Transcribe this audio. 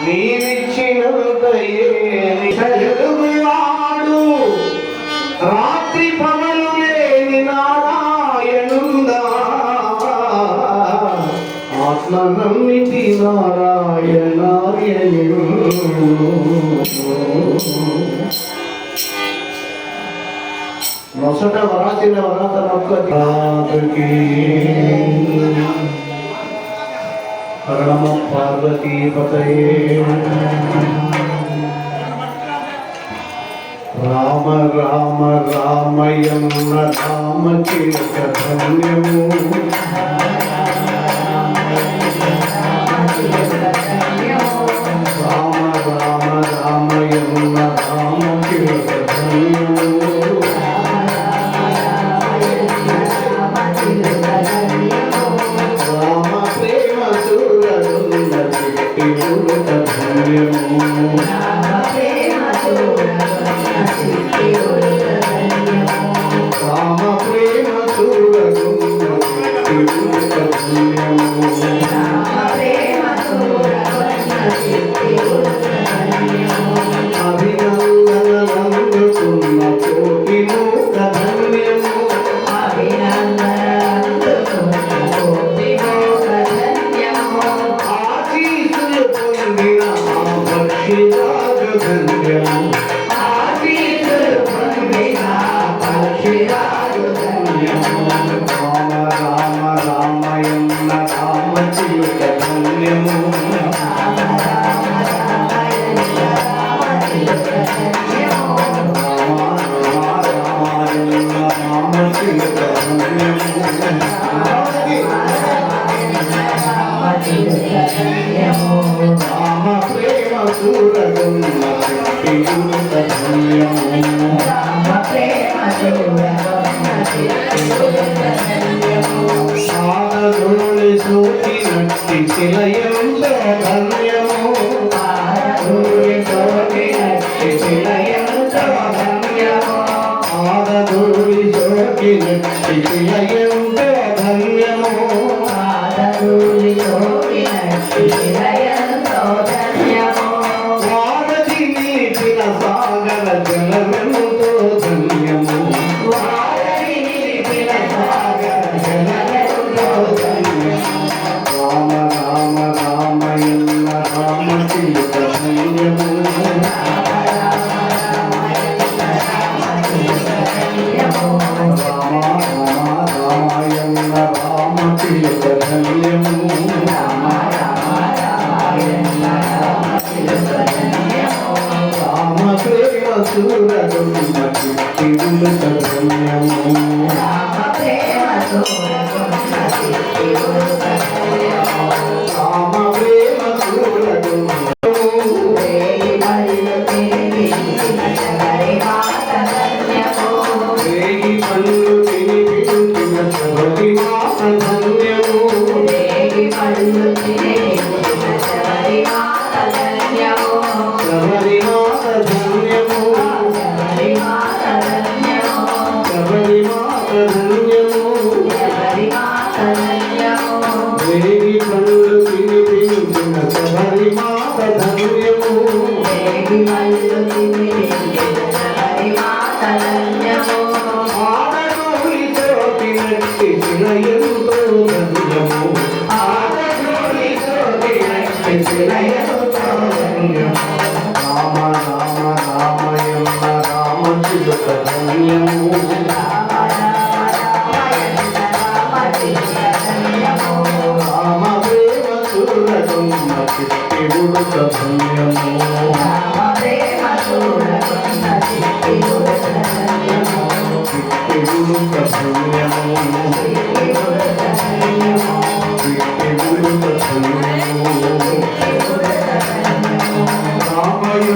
నీవిచ్చినంతయేలుగువాడు రాత్రి పగలు లేని నారాయణుందా ఆత్మ నమ్మితి నారాయణార్యను నొసట వరాచిన వరాతనొక్కకి హరణమ పార్వతీపతయే రామ రామ రామయన్న రామకీర్తన్యము రామ రామ రామయన్న రామకీర్తన్యము రామ ప్రేమ చూరగున్న రామ ప్రేమ చూరగున్న అభినందనందుకున్న కోటి మూక ధన్యము ఆశీసులు పొందిన భక్షిరాజు ధన్యము రామ రామ రామయన్న రామచిలుక ధన్యము రామ ప్రేమ చూరగున్న సాధుని సోకినట్టి శిలయంత ధన్యము ఆదరుని సోకినట్టి శిలయంత ధన్యము ఆదరుని సోకినట్టి శిలయంత ధన్యము ఆదరుని సోకినట్టి శిలయంత ధన్యము వారధి నీటిన సాగర జలమెంతో ధన్యము వారధి నీటిన సాగర జలమెంతో ధన్యము రామ రామ రామయన్న రామచిలుక ధన్యము రామ రామ రామయన్న రామచిలుక ధన్యము రామ ప్రేమ చూరగున్న చిలుక ధన్యము రామ ప్రేమ చూరగున్న రేగి పళ్ళు తినిపించిన శబరి మాత ధన్యము శబరి మాత ధన్యము శబరి మాత ధన్యము రేగి పళ్ళు తినిపించిన శబరి మాత ధన్యము ఆడగోరి చోటినట్టి శిలయంతో ధన్యము ఆడగోరి చోటినట్టి శిలయంతో ధన్యము రామ రామ రామయన్న రామచిలుక ధన్యము రామ ప్రేమ చూరగున్న చిట్టిగుడుక ధన్యము చిట్టిగుడుక ధన్యము చిట్టిగుడుక